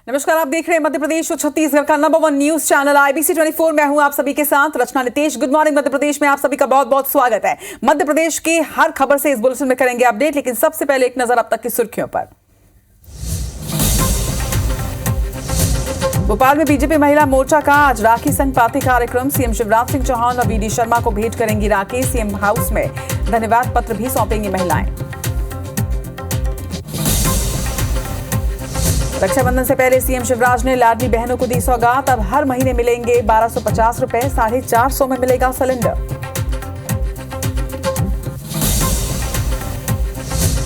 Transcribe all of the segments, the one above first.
नमस्कार, आप देख रहे हैं मध्य प्रदेश और छत्तीसगढ़ का नंबर 1 न्यूज चैनल IBC 24। मैं हूं आप सभी के साथ रचना नितेश। गुड मॉर्निंग मध्य प्रदेश में आप सभी का बहुत बहुत स्वागत है। मध्य प्रदेश की हर खबर से इस बुलेटिन में करेंगे अपडेट, लेकिन सबसे पहले एक नजर अब तक की सुर्खियों पर। भोपाल में बीजेपी महिला मोर्चा का आज राखी संघ पार्टी कार्यक्रम। सीएम शिवराज सिंह चौहान और VD शर्मा को भेंट करेंगी राखी। सीएम हाउस में धन्यवाद पत्र भी सौंपेंगी महिलाएं। रक्षाबंधन से पहले सीएम शिवराज ने लाडली बहनों को दी सौगात। अब हर महीने मिलेंगे 1250 रुपए, 450 में मिलेगा सिलेंडर।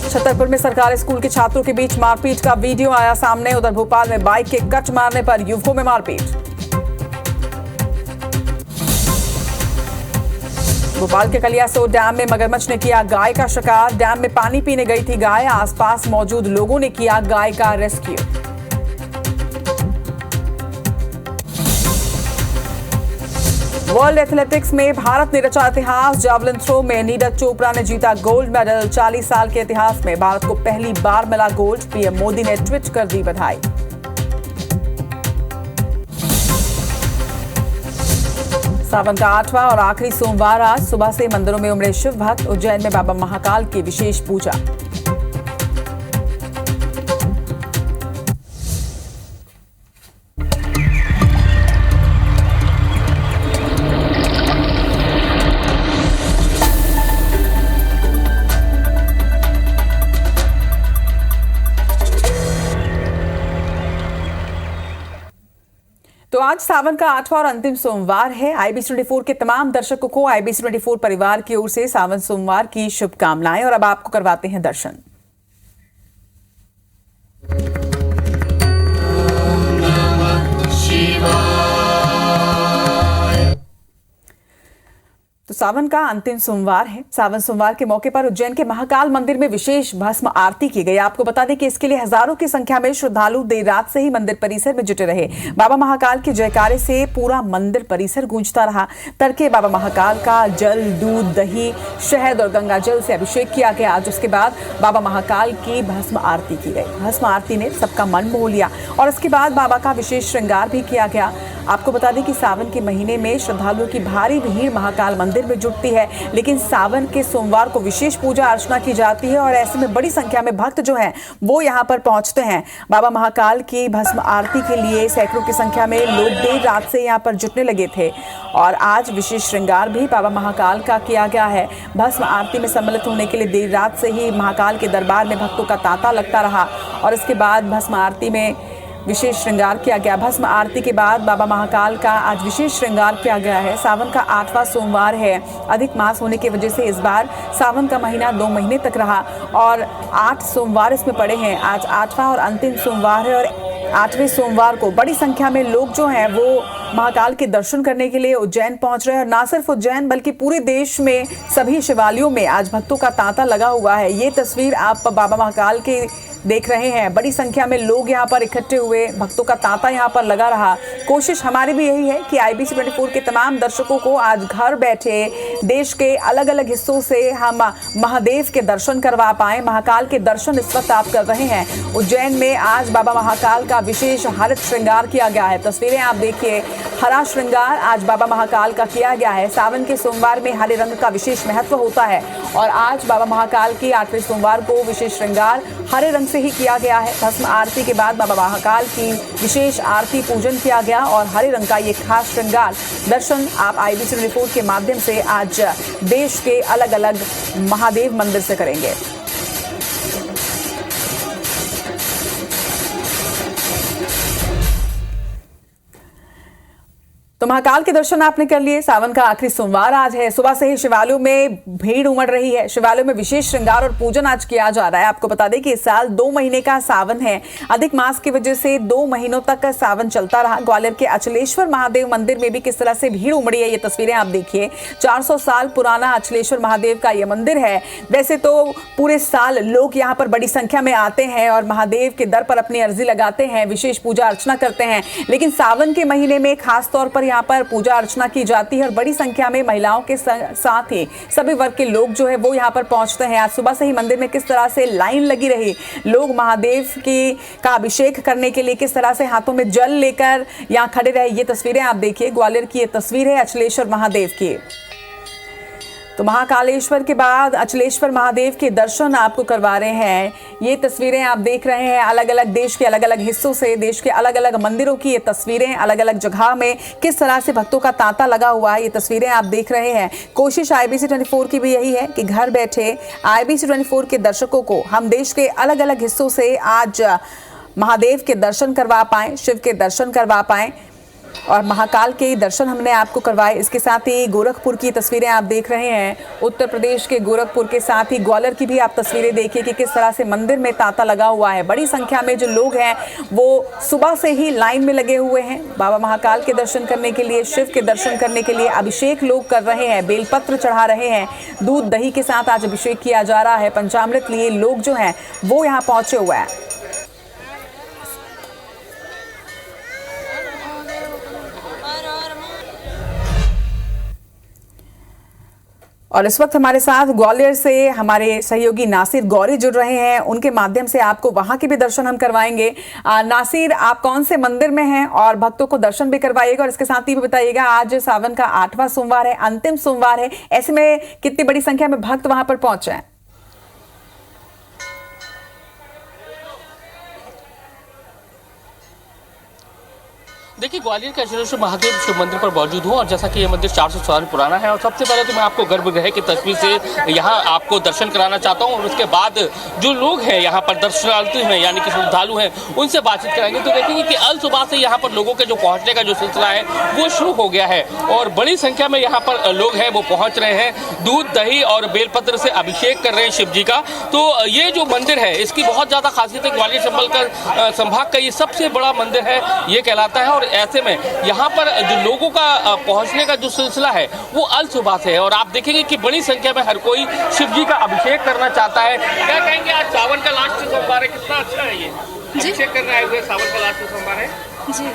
छतरपुर में सरकारी स्कूल के छात्रों के बीच मारपीट का वीडियो आया सामने। उधर भोपाल में बाइक के कट मारने पर युवकों में मारपीट। भोपाल के कलियासोत डैम में मगरमच्छ ने किया गाय का शिकार। डैम में पानी पीने गई थी गाय। आसपास मौजूद लोगों ने किया गाय का रेस्क्यू। वर्ल्ड एथलेटिक्स में भारत ने रचा इतिहास। जावलिन थ्रो में नीरज चोपड़ा ने जीता गोल्ड मेडल। 40 साल के इतिहास में भारत को पहली बार मिला गोल्ड। पीएम मोदी ने ट्वीट कर दी बधाई। सावन का 8वां और आखिरी सोमवार आज। सुबह से मंदिरों में उमड़े शिव भक्त। उज्जैन में बाबा महाकाल की विशेष पूजा। तो आज सावन का 8वां और अंतिम सोमवार है। IBC 24 के तमाम दर्शकों को IBC 24 परिवार की ओर से सावन सोमवार की शुभकामनाएं। और अब आपको करवाते हैं दर्शन। तो सावन का अंतिम सोमवार है। सावन सोमवार के मौके पर उज्जैन के महाकाल मंदिर में विशेष भस्म आरती की गई। आपको बता दें कि इसके लिए हजारों की संख्या में श्रद्धालु देर रात से ही मंदिर परिसर में जुटे रहे। बाबा महाकाल के जयकारे से पूरा मंदिर परिसर गूंजता रहा। तड़के बाबा महाकाल का जल, दूध, दही, शहद और गंगा जल से अभिषेक किया गया। आज उसके बाद बाबा महाकाल की भस्म आरती की गई। भस्म आरती ने सबका मन मोह लिया और इसके बाद बाबा का विशेष श्रृंगार भी किया गया। आपको बता दें कि सावन के महीने में श्रद्धालुओं की भारी भीड़ महाकाल मंदिर में जुटती है, लेकिन सावन के सोमवार को विशेष पूजा अर्चना की जाती है और ऐसे में बड़ी संख्या में भक्त जो हैं वो यहाँ पर पहुंचते हैं। बाबा महाकाल की भस्म आरती के लिए सैकड़ों की संख्या में लोग देर रात से यहाँ पर जुटने लगे थे और आज विशेष श्रृंगार भी बाबा महाकाल का किया गया है। भस्म आरती में सम्मिलित होने के लिए देर रात से ही महाकाल के दरबार में भक्तों का तांता लगता रहा और इसके बाद भस्म आरती में विशेष श्रृंगार किया गया। भस्म आरती के बाद बाबा महाकाल का आज विशेष श्रृंगार किया गया है। सावन का 8वां सोमवार है। अधिक मास होने की वजह से इस बार सावन का महीना 2 महीने तक रहा और 8 सोमवार इसमें पड़े हैं। आज 8वां और अंतिम सोमवार है और 8वें सोमवार को बड़ी संख्या में लोग जो हैं वो महाकाल के दर्शन करने के लिए उज्जैन पहुंच रहे हैं। और ना सिर्फ उज्जैन बल्कि पूरे देश में सभी शिवालयों में आज भक्तों का तांता लगा हुआ है। ये तस्वीर आप बाबा महाकाल के देख रहे हैं। बड़ी संख्या में लोग यहाँ पर इकट्ठे हुए, भक्तों का तांता यहाँ पर लगा रहा। कोशिश हमारी भी यही है कि IBC 24 के तमाम दर्शकों को आज घर बैठे देश के अलग अलग हिस्सों से हम महादेव के दर्शन करवा पाएं। महाकाल के दर्शन इस वक्त आप कर रहे हैं। उज्जैन में आज बाबा महाकाल का विशेष हरित श्रृंगार किया गया है। तस्वीरें आप देखिए, हरा श्रृंगार आज बाबा महाकाल का किया गया है। सावन के सोमवार में हरे रंग का विशेष महत्व होता है और आज बाबा महाकाल की 8वें सोमवार को विशेष श्रृंगार हरे रंग से ही किया गया है। भस्म आरती के बाद बाबा महाकाल की विशेष आरती पूजन किया गया और हरे रंग का ये खास श्रृंगार दर्शन आप IBC 24 के माध्यम से आज देश के अलग अलग महादेव मंदिर से करेंगे। तो महाकाल के दर्शन आपने कर लिए। सावन का आखिरी सोमवार आज है। सुबह से ही शिवालयों में भीड़ उमड़ रही है। शिवालयों में विशेष श्रृंगार और पूजन आज किया जा रहा है। आपको बता दें कि इस साल 2 महीने का सावन है। अधिक मास की वजह से 2 महीनों तक का सावन चलता रहा। ग्वालियर के अचलेश्वर महादेव मंदिर में भी किस तरह से भीड़ उमड़ी है, ये तस्वीरें आप देखिए। 400 साल पुराना अचलेश्वर महादेव का ये मंदिर है। वैसे तो पूरे साल लोग यहाँ पर बड़ी संख्या में आते हैं और महादेव के दर पर अपनी अर्जी लगाते हैं, विशेष पूजा अर्चना करते हैं, लेकिन सावन के महीने में खास तौर पर यहाँ पर पूजा अर्चना की जाती है और बड़ी संख्या में महिलाओं के साथ ही सभी वर्ग के लोग जो है वो यहाँ पर पहुंचते हैं। आज सुबह से ही मंदिर में किस तरह से लाइन लगी रही, लोग महादेव का अभिषेक करने के लिए किस तरह से हाथों में जल लेकर यहाँ खड़े रहे, ये तस्वीरें आप देखिए। ग्वालियर की ये तस्वीर है अचलेश्वर महादेव की। तो महाकालेश्वर के बाद अचलेश्वर महादेव के दर्शन आपको करवा रहे हैं। ये तस्वीरें आप देख रहे हैं अलग अलग देश के अलग अलग हिस्सों से, देश के अलग अलग मंदिरों की ये तस्वीरें, अलग अलग जगह में किस तरह से भक्तों का तांता लगा हुआ है, ये तस्वीरें आप देख रहे हैं। कोशिश IBC 24 की भी यही है कि घर बैठे IBC 24 के दर्शकों को हम देश के अलग अलग हिस्सों से आज महादेव के दर्शन करवा पाएं, शिव के दर्शन करवा पाएं और महाकाल के दर्शन हमने आपको करवाए। इसके साथ ही गोरखपुर की तस्वीरें आप देख रहे हैं, उत्तर प्रदेश के गोरखपुर के साथ ही ग्वालियर की भी आप तस्वीरें देखिए कि किस तरह से मंदिर में तांता लगा हुआ है। बड़ी संख्या में जो लोग हैं वो सुबह से ही लाइन में लगे हुए हैं बाबा महाकाल के दर्शन करने के लिए, शिव के दर्शन करने के लिए। अभिषेक लोग कर रहे हैं, बेलपत्र चढ़ा रहे हैं, दूध दही के साथ आज अभिषेक किया जा रहा है। पंचामृत लिए लोग जो हैं वो यहाँ पहुंचे हुए हैं। और इस वक्त हमारे साथ ग्वालियर से हमारे सहयोगी नासिर गौरी जुड़ रहे हैं, उनके माध्यम से आपको वहां के भी दर्शन हम करवाएंगे। नासिर, आप कौन से मंदिर में हैं और भक्तों को दर्शन भी करवाइएगा और इसके साथ ही भी बताइएगा, आज सावन का 8वां सोमवार है, अंतिम सोमवार है, ऐसे में कितनी बड़ी संख्या में भक्त वहां पर पहुंचे हैं? देखिए, ग्वालियर के अचलेश्वर महादेव शिव मंदिर पर मौजूद हूँ और जैसा कि ये मंदिर 400 साल पुराना है और सबसे पहले तो मैं आपको गर्भगृह की तस्वीर से यहाँ आपको दर्शन कराना चाहता हूँ और उसके बाद जो लोग हैं यहाँ पर दर्शनार्थी हैं यानी कि श्रद्धालु हैं उनसे बातचीत कराएंगे। तो देखेंगे कि अल सुबह से यहाँ पर लोगों के जो पहुँचने का जो सिलसिला है वो शुरू हो गया है और बड़ी संख्या में यहाँ पर लोग हैं वो पहुँच रहे हैं, दूध दही और बेलपत्र से अभिषेक कर रहे हैं शिव जी का। तो ये जो मंदिर है इसकी बहुत ज़्यादा खासियत है, ग्वालियर चंबल का संभाग का ये सबसे बड़ा मंदिर है ये कहलाता है और ऐसे में यहाँ पर जो लोगों का पहुंचने का जो सिलसिला है वो अल सुबह से है और आप देखेंगे कि बड़ी संख्या में हर कोई शिव जी का अभिषेक करना चाहता है। क्या कहेंगे, आज सावन का लास्ट सोमवार है, कितना अच्छा है ये अभिषेक करना है हुए, सावन का लास्ट सोमवार है जी।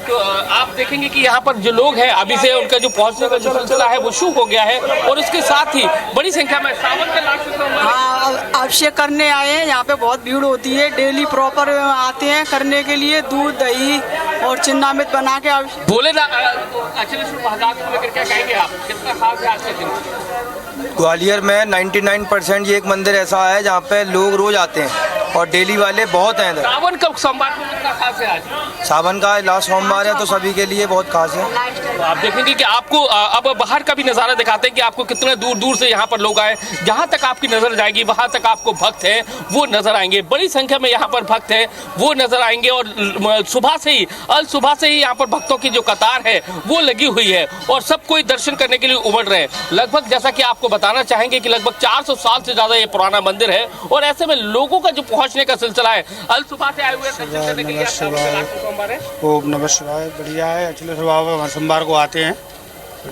तो आप देखेंगे कि यहाँ पर जो लोग हैं अभी से उनका जो पहुंचने का जो सिलसिला है वो शुरू हो गया है और उसके साथ ही बड़ी संख्या में सावन के लास्ट सोमवार अभिषेक करने आए हैं। यहाँ पे बहुत भीड़ होती है, डेली प्रॉपर आते हैं करने के लिए, दूध दही और चिन्नामृत बना के बोले ना। अचलेश्वर महादेव को लेकर क्या कहेंगे आप, कितना खास है आज के दिन? ग्वालियर में 99% ये एक मंदिर ऐसा है जहाँ पे लोग रोज आते हैं और डेली वाले बहुत हैं। सावन का सोमवार को कितना खास है आज? सावन का लास्ट सोमवार है तो सभी के लिए बहुत खास है। तो आप देखेंगे कि आपको अब बाहर का भी नज़ारा दिखाते हैं कि आपको कितने दूर दूर से यहाँ पर लोग आए, जहाँ तक आपकी नज़र जाएगी वहाँ तक आपको भक्त हैं वो नज़र आएंगे। बड़ी संख्या में यहाँ पर भक्त हैं वो नज़र आएंगे और सुबह से ही अल सुबह से ही यहाँ पर भक्तों की जो कतार है वो लगी हुई है और सब कोई दर्शन करने के लिए उमड़ रहे हैं। लगभग जैसा कि आपको बताना चाहेंगे कि लगभग 400 साल से ज़्यादा ये पुराना मंदिर है और ऐसे में लोगों का जो पहुँचने का सिलसिला है अल सुबह से आए हुए दर्शन करने के लिए सोमवार है। ओम नमः शिवाय, बढ़िया है। अचलेश्वर बाबा हर सोमवार को आते हैं,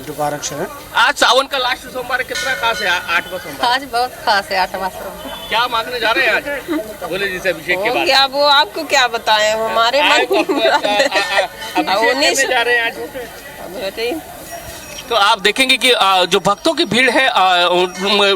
पारक से। आज सावन का लास्ट सोमवार है, कितना खास है 8वां सोमवार? आज बहुत खास है 8वां सोमवार। क्या मांगने जा रहे हैं आज भोले जी से अभिषेक के बाद? क्या वो आपको क्या बताएं, हमारे मन अभिषेक जा रहे हैं आज। तो आप देखेंगे कि जो भक्तों की भीड़ है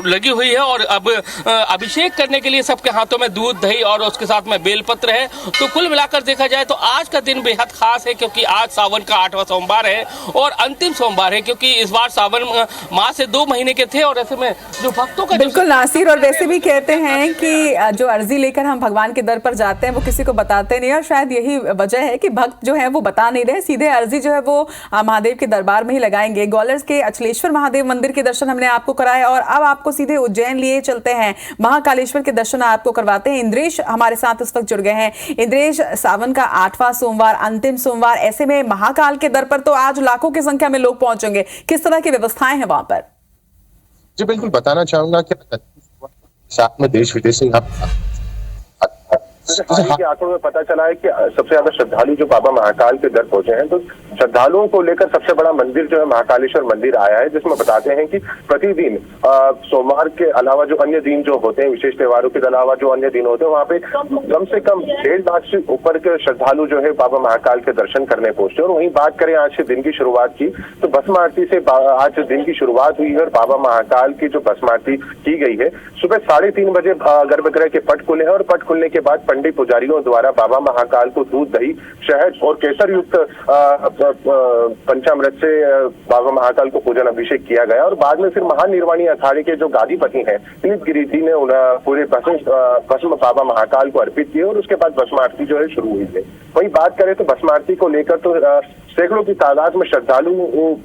लगी हुई है और अब अभिषेक करने के लिए सबके हाथों में दूध दही और उसके साथ में बेलपत्र है। तो कुल मिलाकर देखा जाए तो आज का दिन बेहद खास है क्योंकि आज सावन का 8वां सोमवार है और अंतिम सोमवार है क्योंकि इस बार सावन माह से 2 महीने के थे और ऐसे में जो भक्तों का बिल्कुल नासिर, और वैसे भी कहते हैं कि जो अर्जी लेकर हम भगवान के दर पर जाते हैं वो किसी को बताते नहीं और शायद यही वजह है कि भक्त जो है वो बता नहीं रहे, सीधे अर्जी जो है वो महादेव के दरबार में ही लगाएंगे। ग्वालियर के अचलेश्वर महादेव मंदिर के दर्शन हमने आपको कराए और अब आपको सीधे उज्जैन लिए चलते हैं, महाकालेश्वर के दर्शन आपको करवाते हैं। इंद्रेश हमारे साथ इस वक्त जुड़ गए हैं। इंद्रेश, सावन का 8वां सोमवार, अंतिम सोमवार, ऐसे में महाकाल के दर पर तो आज लाखों की संख्या में लोग पहुंचेंगे, किस तरह की व्यवस्थाएं हैं वहां पर? जी बिल्कुल बताना चाहूंगा कि साथ में देश विदेश से यहाँ जैसे हाल ही के आंकड़ों में पता चला है कि सबसे ज्यादा श्रद्धालु जो बाबा महाकाल के दर पहुंचे हैं, तो श्रद्धालुओं को लेकर सबसे बड़ा मंदिर जो है महाकालेश्वर मंदिर आया है, जिसमें बताते हैं कि प्रतिदिन सोमवार के अलावा जो अन्य दिन जो होते हैं, विशेष त्योहारों के अलावा जो अन्य दिन होते हैं, वहाँ पे कम से कम 1.5 लाख से ऊपर के श्रद्धालु जो है बाबा महाकाल के दर्शन करने पहुंचे। और वहीं बात करें आज से दिन की शुरुआत की, तो भस्म आरती से आज दिन की शुरुआत हुई है और बाबा महाकाल की जो भस्म आरती की गई है, सुबह 3:30 बजे गर्भगृह के पट खुले हैं और पट खुलने के बाद पंडित पुजारियों द्वारा बाबा महाकाल को दूध, दही, शहद और केसर युक्त पंचामृत से बाबा महाकाल को पूजन अभिषेक किया गया और बाद में फिर महानिर्वाणी अखाड़े के जो गादीपति हैं दिलीप गिरी जी ने पूरे भस्म बाबा महाकाल को अर्पित किए और उसके बाद भस्म आरती जो है शुरू हुई है। वहीं बात करें तो भस्म आरती को लेकर तो सैकड़ों की तादाद में श्रद्धालु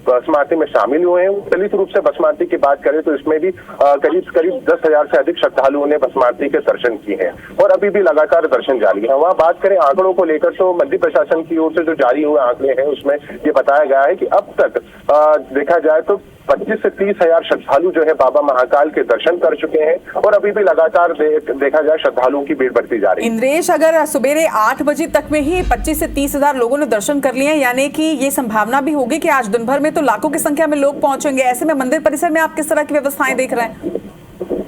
भस्म आरती में शामिल हुए हैं। दलित रूप से भस्म आरती की बात करें तो इसमें भी करीब 10,000 से अधिक श्रद्धालुओं ने भस्म आरती के दर्शन किए हैं और अभी भी लगातार दर्शन जारी है। वहाँ बात करें आंकड़ों को लेकर तो मंदिर प्रशासन की ओर से जो जारी हुए आंकड़े हैं उसमें ये बताया गया है कि अब तक देखा जाए तो 25 से 30 हजार श्रद्धालु जो है बाबा महाकाल के दर्शन कर चुके हैं और अभी भी लगातार देखा जाए श्रद्धालुओं की भीड़ बढ़ती जा रही है। इंद्रेश, अगर सुबेरे 8 बजे तक में ही 25 से 30 हजार लोगों ने दर्शन कर लिए, यानी कि ये संभावना भी होगी कि आज दिन भर में तो लाखों की संख्या में लोग पहुंचेंगे। ऐसे में मंदिर परिसर में आप किस तरह की व्यवस्थाएं देख रहे हैं?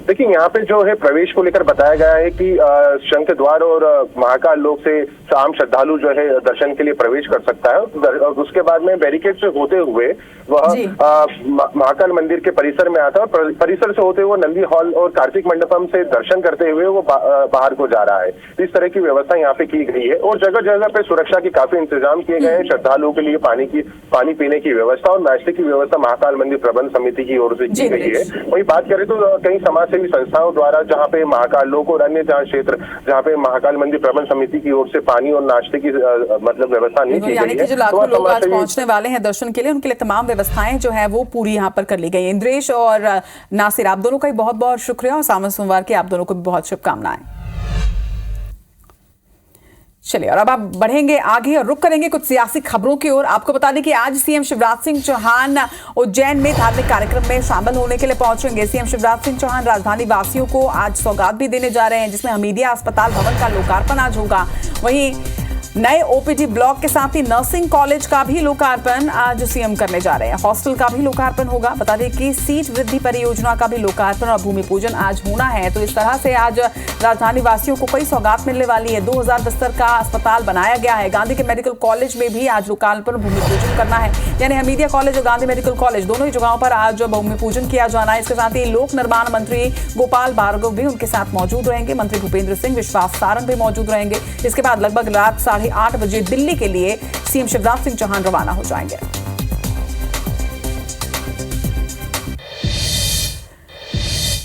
देखिए, यहाँ पे जो है प्रवेश को लेकर बताया गया है कि शंख द्वार और महाकाल लोक से आम श्रद्धालु जो है दर्शन के लिए प्रवेश कर सकता है और उसके बाद में बैरिकेड से होते हुए वह महाकाल मंदिर के परिसर में आता है और परिसर से होते हुए नंदी हॉल और कार्तिक मंडपम से दर्शन करते हुए वो बाहर को जा रहा है। इस तरह की व्यवस्था यहाँ पे की गई है और जगह जगह पे सुरक्षा के काफी इंतजाम किए गए हैं। श्रद्धालुओं के लिए पानी पीने की व्यवस्था और नाश्ते की व्यवस्था महाकाल मंदिर प्रबंध समिति की ओर से की गई है। वही बात करें तो कई समाजसेवी संस्थाओं द्वारा जहाँ पे महाकाल लोक और अन्य क्षेत्र जहाँ पे महाकाल मंदिर प्रबंध समिति की ओर से पानी और नाश्ते की मतलब व्यवस्था नहीं की गई है। जो लाखों लोग आज पहुंचने वाले हैं दर्शन के लिए, उनके लिए तमाम व्यवस्थाएं जो है वो पूरी यहाँ पर कर ली गई। इंद्रेश और नासिर, आप दोनों का भी बहुत बहुत शुक्रिया और सावन सोमवार की आप दोनों को भी बहुत शुभकामनाएं। चलिए, और अब आप बढ़ेंगे आगे और रुक करेंगे कुछ सियासी खबरों की ओर। आपको बता दें कि आज सीएम शिवराज सिंह चौहान उज्जैन में धार्मिक कार्यक्रम में शामिल होने के लिए पहुंचेंगे। सीएम शिवराज सिंह चौहान राजधानी वासियों को आज सौगात भी देने जा रहे हैं, जिसमें हमीदिया अस्पताल भवन का लोकार्पण आज होगा। वहीं नए ओपीडी ब्लॉक के साथ ही नर्सिंग कॉलेज का भी लोकार्पण आज सीएम करने जा रहे हैं। हॉस्टल का भी लोकार्पण होगा। बता दें कि सीट वृद्धि परियोजना का भी लोकार्पण और भूमि पूजन आज होना है। तो इस तरह से आज राजधानी वासियों को कई सौगात मिलने वाली है। 2000 बिस्तर का अस्पताल बनाया गया है। गांधी के मेडिकल कॉलेज में भी आज लोकार्पण भूमि पूजन करना है, यानी हमीदिया कॉलेज और गांधी मेडिकल कॉलेज दोनों ही जगहों पर आज भूमि पूजन किया जाना है। इसके साथ ही लोक निर्माण मंत्री गोपाल भार्गव भी उनके साथ मौजूद रहेंगे। मंत्री भूपेंद्र सिंह, विश्वास सारंग भी मौजूद रहेंगे। इसके बाद लगभग रात 8:30 बजे दिल्ली के लिए सीएम शिवराज सिंह चौहान रवाना हो जाएंगे।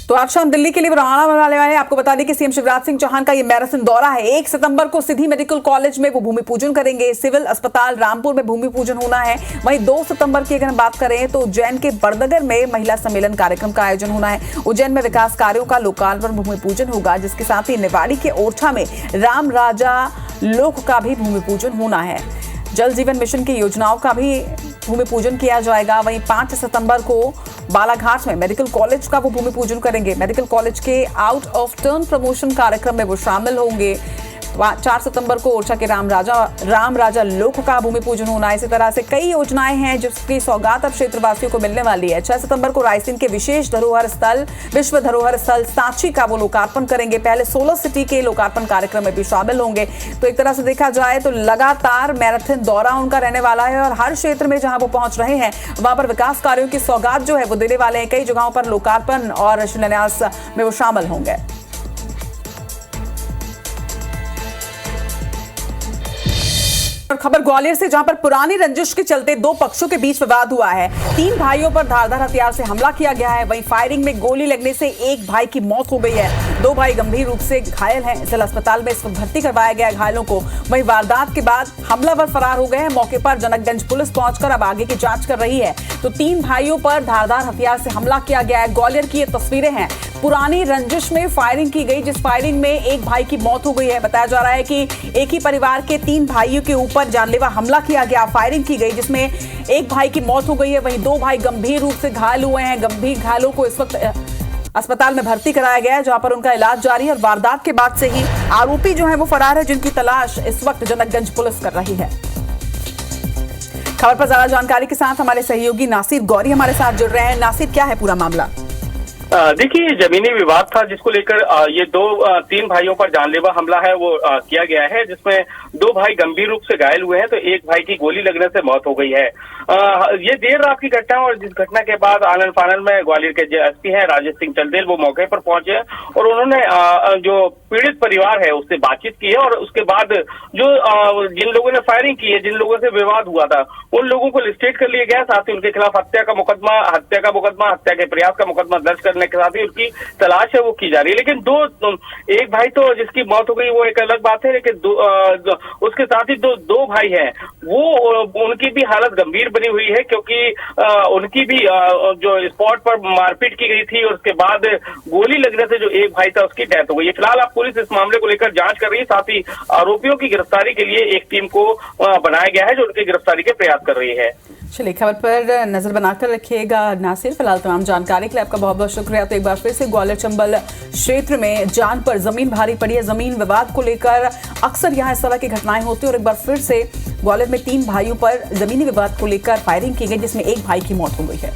तो आज शाम दिल्ली के लिए रवाना होने वाले हैं। आपको बता दें कि सीएम शिवराज सिंह चौहान का ये मैराथन दौरा है। 1 सितंबर को सिद्धि मेडिकल कॉलेज में वो भूमि पूजन करेंगे। सिविल अस्पताल रामपुर में भूमि पूजन होना है। वहीं 2 सितंबर की अगर हम बात करें तो उज्जैन के बड़नगर में महिला सम्मेलन कार्यक्रम का आयोजन होना है। उज्जैन में विकास कार्यों का लोकार्पण भूमि पूजन होगा, जिसके साथ ही निवाड़ी के ओरछा में राम राजा लोक का भी भूमि पूजन होना है। जल जीवन मिशन की योजनाओं का भी भूमि पूजन किया जाएगा। वहीं 5 सितंबर को बालाघाट में मेडिकल कॉलेज का वो भूमि पूजन करेंगे। मेडिकल कॉलेज के आउट ऑफ टर्न प्रमोशन कार्यक्रम में वो शामिल होंगे। 4 सितंबर को ओरछा के राम राजा लोक का भूमि पूजन होना है। इसी तरह से कई योजनाएं हैं जिसकी सौगात अब क्षेत्रवासियों को मिलने वाली है। 6 सितंबर को रायसेन के विशेष धरोहर स्थल विश्व धरोहर स्थल सांची का वो लोकार्पण करेंगे। पहले 16 सिटी के लोकार्पण कार्यक्रम में भी शामिल होंगे। तो एक तरह से देखा जाए तो लगातार मैराथन दौरा उनका रहने वाला है और हर क्षेत्र में जहां वो पहुंच रहे हैं वहां पर विकास कार्यों की सौगात जो है वो देने वाले हैं। कई जगहों पर लोकार्पण और शिलान्यास में वो शामिल होंगे। खबर ग्वालियर से, जहां पर पुरानी रंजिश के चलते 2 पक्षों के बीच विवाद हुआ है। 3 भाइयों पर धारदार हथियार से हमला किया गया है। वहीं फायरिंग में गोली लगने से एक भाई की मौत हो गई है। 2 भाई गंभीर रूप से घायल हैं। जिला अस्पताल में इस वक्त भर्ती करवाया गया है घायलों को। वहीं वारदात के बाद हमलावर फरार हो गए हैं। मौके पर जनकगंज पुलिस पहुंचकर अब आगे की जांच कर रही है। तो 3 भाइयों पर धारदार हथियार से हमला किया गया है। ग्वालियर की ये तस्वीरें हैं। पुरानी रंजिश में फायरिंग की गई, जिस फायरिंग में एक भाई की मौत हो गई है। बताया जा रहा है कि एक ही परिवार के 3 भाइयों के ऊपर जानलेवा हमला किया गया, फायरिंग की गई, जिसमें एक भाई की मौत हो गई है। वहीं 2 भाई गंभीर रूप से घायल हुए हैं। गंभीर घायलों को इस वक्त अस्पताल में भर्ती कराया गया है, जहां पर उनका इलाज जारी है और वारदात के बाद से ही आरोपी जो है वो फरार है, जिनकी तलाश इस वक्त जनकगंज पुलिस कर रही है। खबर पर ज्यादा जानकारी के साथ हमारे सहयोगी नासिर गौरी हमारे साथ जुड़ रहे हैं। नासिर, क्या है पूरा मामला? देखिए, जमीनी विवाद था जिसको लेकर ये तीन भाइयों पर जानलेवा हमला है वो किया गया है, जिसमें 2 भाई गंभीर रूप से घायल हुए हैं तो एक भाई की गोली लगने से मौत हो गई है। ये देर रात की घटना है और जिस घटना के बाद आनन फानन में ग्वालियर के एसपी हैं राजेश सिंह चंदेल, वो मौके पर पहुंचे और उन्होंने जो पीड़ित परिवार है उससे बातचीत की है और उसके बाद जो जिन लोगों ने फायरिंग की है, जिन लोगों से विवाद हुआ था, उन लोगों को लिस्टेट कर लिया गया। साथ ही उनके खिलाफ हत्या का मुकदमा, हत्या के प्रयास का मुकदमा दर्ज करने के साथ ही उनकी तलाश है वो की जा रही है। लेकिन एक भाई तो जिसकी मौत हो गई वो एक अलग बात है, लेकिन उसके साथ ही दो भाई हैं वो उनकी भी हालत गंभीर बनी हुई है, क्योंकि उनकी भी जो स्पॉट पर मारपीट की गई थी और उसके बाद गोली लगने से जो एक भाई था उसकी डेथ हो गई है। फिलहाल पुलिस इस मामले को लेकर जांच कर रही है, साथ ही आरोपियों की गिरफ्तारी के लिए एक टीम को बनाया गया है जो उनकी गिरफ्तारी के प्रयास कर रही है। चलिए, खबर पर नजर बनाकर रखिएगा नासिर। फिलहाल तमाम जानकारी के लिए आपका बहुत बहुत शुक्रिया। तो एक बार फिर से ग्वालियर चंबल क्षेत्र में जान पर जमीन भारी पड़ी है। जमीन विवाद को लेकर अक्सर यहाँ इस तरह की घटनाएं होती है और एक बार फिर से ग्वालियर में 3 भाइयों पर जमीनी विवाद को लेकर फायरिंग की गई, जिसमें एक भाई की मौत हो गई है।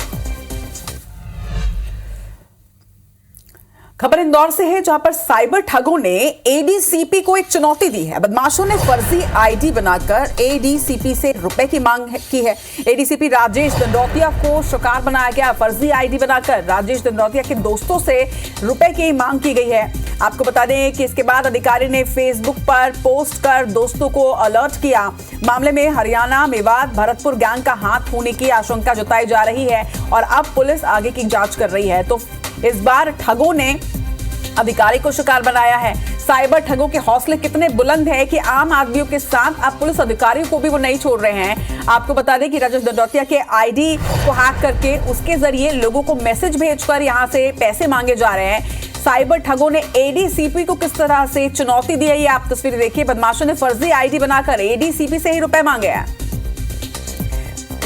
खबर इंदौर से है, जहां पर साइबर ठगों ने एडीसीपी को एक चुनौती दी है। बदमाशों ने फर्जी आईडी बनाकर एडीसीपी से रुपए की मांग की है। एडीसीपी राजेश दंडौतिया को शिकार बनाया गया। फर्जी आईडी बनाकर राजेश दंडौतिया के दोस्तों से रुपए की मांग की गई है। आपको बता दें कि इसके बाद अधिकारी ने फेसबुक पर पोस्ट कर दोस्तों को अलर्ट किया। मामले में हरियाणा, मेवात, भरतपुर गैंग का हाथ होने की आशंका जताई जा रही है और अब पुलिस आगे की जांच कर रही है। तो इस बार ठगों ने अधिकारी को शिकार बनाया है। साइबर ठगों के हौसले कितने बुलंद हैं कि आम आदमियों के साथ अब पुलिस अधिकारियों को भी वो नहीं छोड़ रहे हैं। आपको बता दें कि राजेश दंडौतिया के आईडी को हैक करके उसके जरिए लोगों को मैसेज भेजकर यहां से पैसे मांगे जा रहे हैं। साइबर ठगों ने एडीसीपी को किस तरह से चुनौती दी है, ये आप तस्वीर देखिए। बदमाशों ने फर्जी आईडी बनाकर एडीसीपी से ही रुपए मांगे हैं।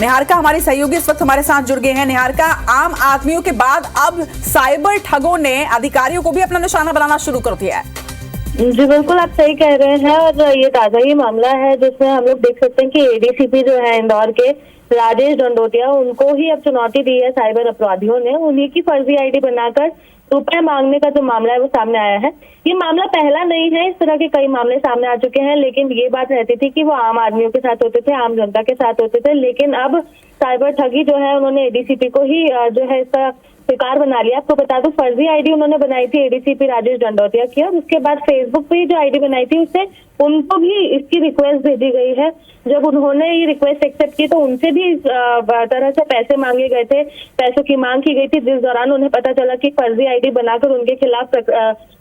निहारिका हमारी सहयोगी इस वक्त हमारे साथ जुड़ गए हैं। निहारिका, आम आदमियों के बाद अब साइबर ठगों ने अधिकारियों को भी अपना निशाना बनाना शुरू कर दिया है। जी बिल्कुल, आप सही कह रहे हैं और ये ताजा ही मामला है जिसमें हम लोग देख सकते हैं कि एडीसीपी जो है इंदौर के राजेश दंडौतिया, उनको ही अब चुनौती दी है साइबर अपराधियों ने। उन्हीं की फर्जी आईडी बनाकर रुपए मांगने का जो मामला है वो सामने आया है। ये मामला पहला नहीं है, इस तरह के कई मामले सामने आ चुके हैं, लेकिन ये बात रहती थी कि वो आम आदमियों के साथ होते थे, आम जनता के साथ होते थे। लेकिन अब साइबर ठगी जो है उन्होंने एडीसीपी को ही जो है इसका शिकार बना लिया। आपको बता दो, फर्जी आईडी उन्होंने बनाई थी एडीसीपी राजेश दंडौतिया की और उसके बाद फेसबुक पे जो आईडी बनाई थी उससे उनको भी इसकी रिक्वेस्ट भेजी गई है। जब उन्होंने ये रिक्वेस्ट एक्सेप्ट की तो उनसे भी इस तरह से पैसे मांगे गए थे, पैसों की मांग की गई थी, जिस दौरान उन्हें पता चला कि फर्जी आईडी बनाकर उनके खिलाफ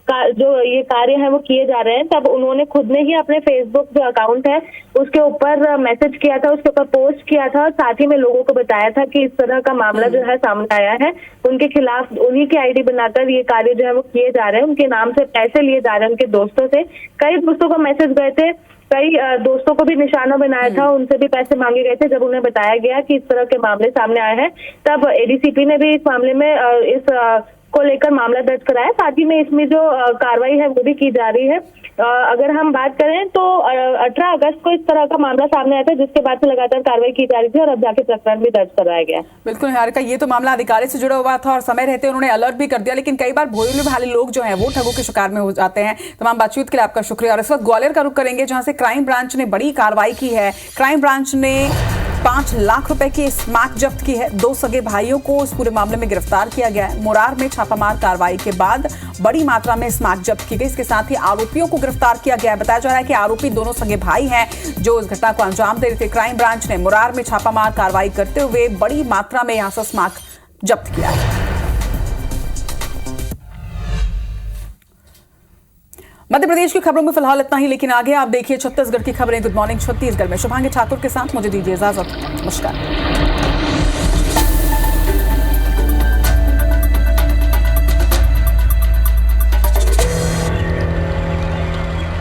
जो ये कार्य है वो किए जा रहे हैं। तब उन्होंने खुद ने ही अपने फेसबुक जो अकाउंट है उसके ऊपर मैसेज किया था, उसके ऊपर पोस्ट किया था और साथ ही में लोगों को बताया था कि इस तरह का मामला जो है सामने आया है। उनके खिलाफ उन्हीं की आईडी बनाकर ये कार्य जो है वो किए जा रहे हैं। उनके नाम से पैसे लिए जा रहे हैं उनके दोस्तों से। कई दोस्तों को मैसेज गए थे, कई दोस्तों को भी निशाना बनाया था, उनसे भी पैसे मांगे गए थे। जब उन्हें बताया गया कि इस तरह के मामले सामने आए हैं तब एडीसीपी ने भी इस मामले में इस को लेकर मामला दर्ज कराया। साथ ही में इसमें जो कार्रवाई है वो भी की जा रही है। अगर हम बात करें तो 18 अगस्त को इस तरह का मामला सामने आया था, जिसके बाद से लगातार कार्रवाई की जा रही थी और अब जाके प्रकरण भी दर्ज कराया गया। बिल्कुल निहारिका, ये तो मामला अधिकारी से जुड़ा हुआ था और समय रहते उन्होंने अलर्ट भी कर दिया, लेकिन कई बार भोले भाले लोग जो हैं वो ठगों के शिकार में हो जाते हैं। तमाम बातचीत के लिए आपका शुक्रिया। और इस वक्त ग्वालियर का रुख करेंगे, जहां से क्राइम ब्रांच ने बड़ी कार्रवाई की है। क्राइम ब्रांच ने 5 लाख रुपए की स्मैक जब्त की है। 2 सगे भाइयों को इस पूरे मामले में गिरफ्तार किया गया है। मुरार में छापामार कार्रवाई के बाद बड़ी मात्रा में स्मैक जब्त की गई। इसके साथ ही आरोपियों को गिरफ्तार किया गया है। बताया जा रहा है कि आरोपी दोनों सगे भाई हैं जो इस घटना को अंजाम दे रहे थे। क्राइम ब्रांच ने मुरार में छापामार कार्रवाई करते हुए बड़ी मात्रा में यहां से स्मैक जब्त किया है। मध्य प्रदेश की खबरों में फिलहाल इतना ही, लेकिन आगे आप देखिए छत्तीसगढ़ की खबरें। गुड मॉर्निंग छत्तीसगढ़ में शुभांगी ठाकुर के साथ मुझे दीजिए इजाजत। नमस्कार।